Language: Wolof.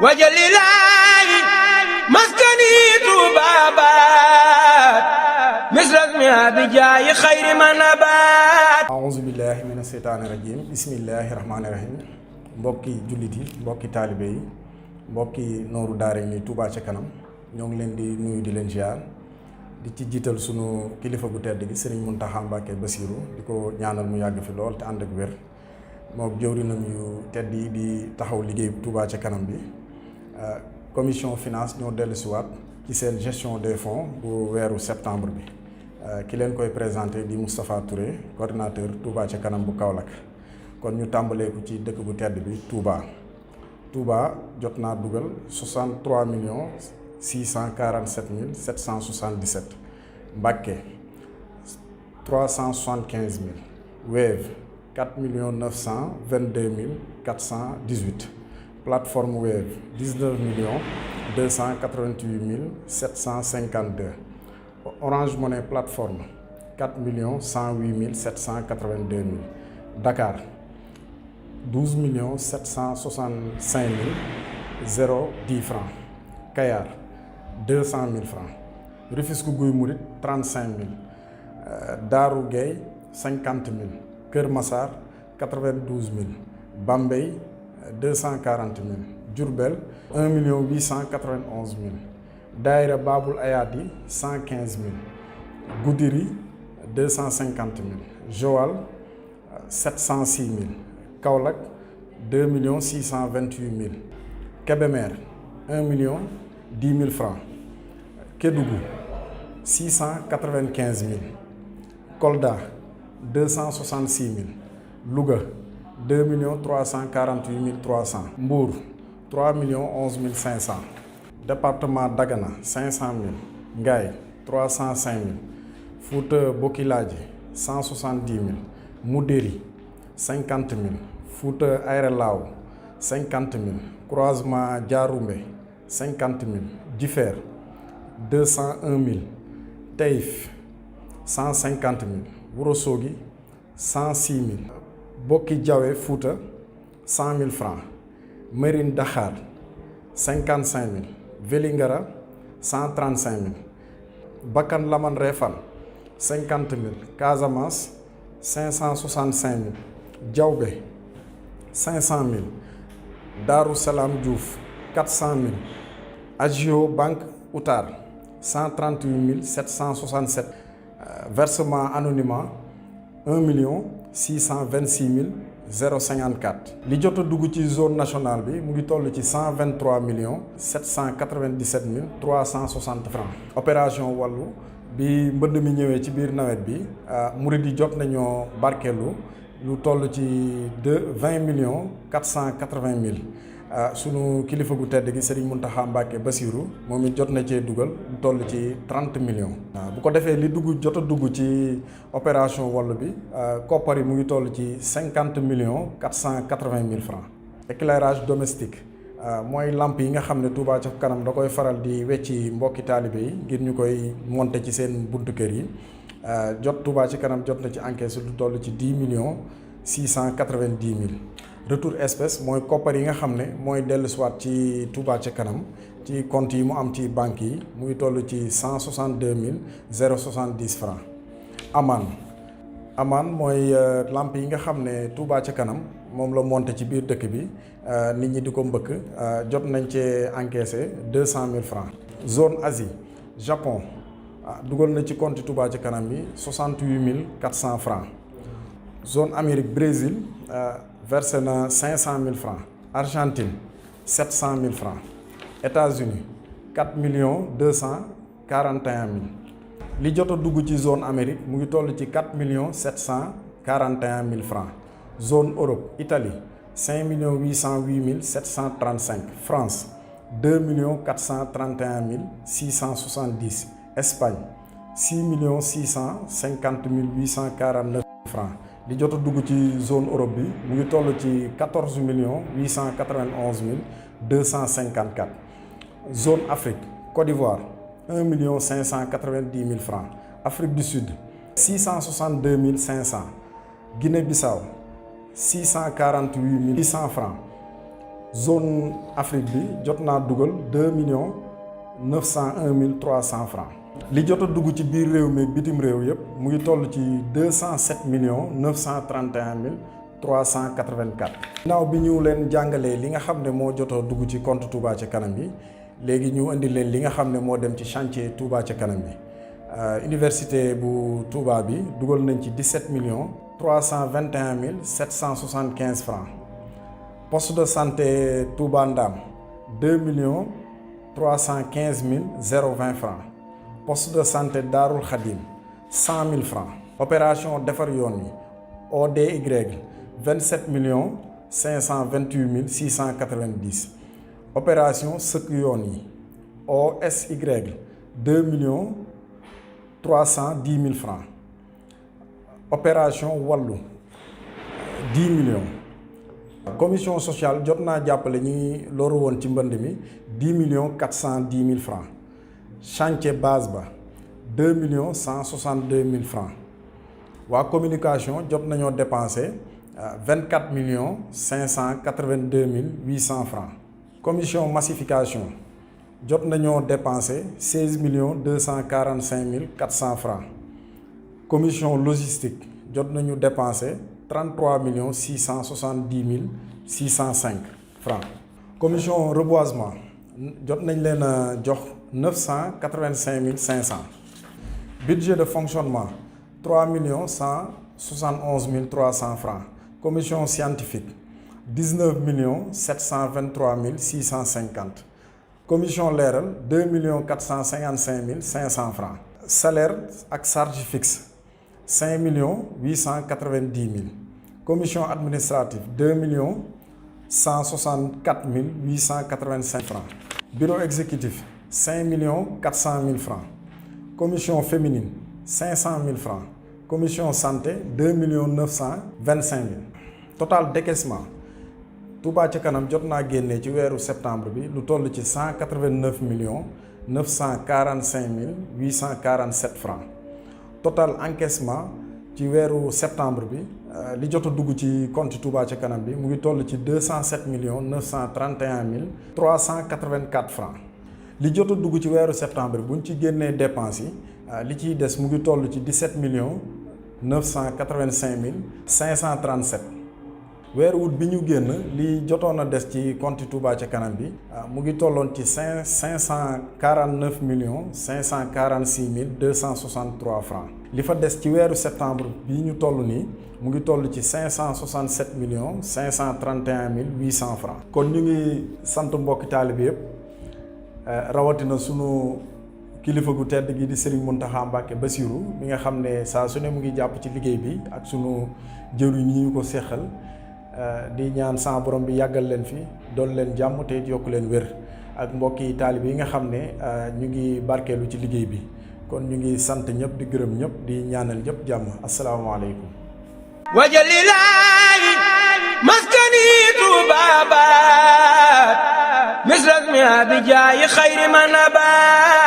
wajalilaahi maskani tuubaabaat misrasmi abijaayi xayri manabaat. aouzu billahi mina seytaani rajim bismillahi rahmaani rahim. mbokki jullit yi, mbokki taalibe yi, mbokki nooru daara ni Touba ca kanam ñoo ngi leen di nuyu di leen ziar di ci jiital sunu kilifa gu tedd gi Serigne Mountakha Mbacké Bassirou di ko ñaanal mu yàgg fi lool te ànd ak wér mook jëwrinam yu tedd yi di taxaw liggéey Touba ca kanam bi. Commission finance ñoo dellusiwaat ci seen gestion des fonds bu weeru septembre bi ki leen koy présenté di Moustapha Touré coordinateur Touba ca kanam bu Kaolack. kon ñu tàmbaleeku ci dëkk bu tedd bi Touba jot naa dugal 63 millions 647 mille 777 Mbacké 375 mille Wave 4 millions 922 mille 418 plateforme Wave 19 millions 288 mille 752 Orange Money plateforme 4 millions 108 mille 782 mille Dakar 12 millions 765 mille 010 francs Kayar 200 mille francs Rufisque Guy Mouride 35 mille Darou Gueye 50 mille Kër Massar 92 mille Bambey 240 mille Diourbel 1 million 891 mille Daïra Babul Ayadi 115 mille Goudiri 250 mille Joal 706 mille Kaolack 2 millions 628 mille Kébémer 1 million 10 mille francs Kédougou 695 mille Kolda 266 mille Louga 2 millions 348 mille 300 Mbour 3 millions 11 mille 500 département Dagana 500 mille Ngaye 305 mille Fouta Bokiladji 170 mille Moudéri 50 mille Fouta Aéré Lao 50 mille Croisement Diaroumbé 50 mille Djifer 201 mille Taïf 150 mille Ourossogui 106 mille Bokki Diawé Fouta 100 000 francs Mérina Dakhar 55 000 Vélingara 135 000 Bakan Laman Réfane 50 000 Casamance 565 000 Diaobé 500 000 Darou Salam Diouf 400 000 Agio Banque Outar 138 767 versement anonymat 1 million 626 mille 054 li jot a dugg ci zone nationale bi mu ngi toll ci 123 millions 797 mille 360 francs opération wàllu bi mbënd mi ñëwee ci biir nawet bi murid yi jot nañoo barkeelu lu toll ci 20 millions 480 mille sunu kilifa gu tedd gi Serigne Mountakha Mbacké Bassirou moom it jot na cee dugal lu toll ci 30 millions. bu ko defee li jot a dugg ci opération wàllu bi koppar yi mu ngi toll ci 50 millions 480 mille francs. éclairage domestique mooy lamp yi nga xam ne Touba ca kanam da koy faral di wecci mbokki taalibe yi ngir ñu koy monter ci seen buntu kër yi jot Touba ci kanam jot na ci encaisse lu toll ci 10 millions 690 mille. retour espèce mooy koppar yi nga xam ne mooy dellusiwaat ci Touba ca kanam ci compte yi mu am ci banque yi mu ngi toll ci 162 mille 070 francs. amaan mooy lamp yi nga xam ne Touba ca kanam moom la monté ci biir dëkk bi nit ñi di ko mbëkk jot nañ cee encaissé 200 000 francs. zone Asie Japon dugal na ci compte Touba ca kanam yi 68 mille 400 francs. zone Amérique Brésil versé na 500 000 francs. Argentine 700 000 francs. États-Unis 4 millions 241 mille. li jot a dugg ci zone Amérique mu ngi toll ci 4 millions 741 mille francs. zone Europe Italie 5 millions 808 mille 735. France 2 millions 431 mille 670. Espagne 6 millions 650 mille 849 francs. li jot a dugg ci zone Europe bi mu ngi toll ci 14 millions 891 mille 254. zone Afrique Côte d'Ivoire 1 million 590 mille francs. Afrique du Sud 662 mille 500. Guinée-Bissau 648 800 francs. zone Afrique bi jot naa dugal 2 901 300 francs. li jot a dugg ci biir réew mi bitim réew yëpp mu ngi toll ci 207 931 384. ginnaaw bi ñu leen jàngalee li nga xam ne moo jot a dugg ci compte Touba ca kanam bi léegi ñu indi leen li nga xam ne moo dem ci chantier Touba ca kanam bi. Université bu Touba bi dugal nañ ci 17 321 775 francs. Poste de santé Touba Ndam 2 315 020 francs. Poste de santé Darul Khadim 100 000 francs. Opération defar yoon yi ODY 27 528 690. Opération sëkk yoon yi OSY 2 310 000 francs. Opération Wallu 10 millions. Commission sociale jot naa jàppale ñi loru woon ci mbënd mi 10 410 000 francs. Chantier base ba 2 162 000 francs. waa communication jot nañoo dépensé 24 582 800 francs. Commission massification jot nañoo dépensé 16 245 400 francs. Commission logistique jot nañu dépensé 33 670 605 francs. Commission reboisement jot nañ leen a jox 985 500. Budget de fonctionnement 3 171 300 francs. Commission scientifique 19 723 650. Commission leeral 2 455 500 francs. Salaire ak charge fixe 5 890 000. Commission administrative 2 164 885 francs. Bureau exécutif 5 400 000 francs. Commission féminine 500 000 francs. Commission santé 2 925 000. Total décaissement Touba ca kanam jot naa génnee ci weeru septembre bi lu toll ci 189 945 847 francs. Total encaissement ci weeru septembre bi li jot a dugg ci compte Touba ca kanam bi mu ngi toll ci 207 931 384 francs. li jot a dugg ci weeru septembre bu ñu ci génnee dépenses yi li ciy des mu ngi toll ci 17 985 537. weeru wut bi ñu génn li jotoon a des ci compte Touba ca kanam bi mu ngi tolloon ci 549 546 263 francs. li fa des ci weeru septembre bi ñu toll nii mu ngi toll ci 567 531 800 francs. kon ñu ngi sant mbokki taalibe yëpp rawatina sunu kilifa gu tedd gi di Serigne Mountakha Mbacké Bassirou mi nga xam ne saa su ne mu ngi jàpp ci liggéey bi ak sunu jëwriñ ñi ñu ko seqal. di ñaan sa borom bi yàggal leen fi doon leen jàmm te yokk leen wér ak mbokki taalib yi nga xam ne ñu ngi barkeelu ci liggéey bi kon ñu ngi sant ñëpp di gërëm ñëpp di ñaanal ñëpp jàmm asalaamaaleykum. wajalilaayi maskani tuubaabaat misras mi abijaayi xayri man abaat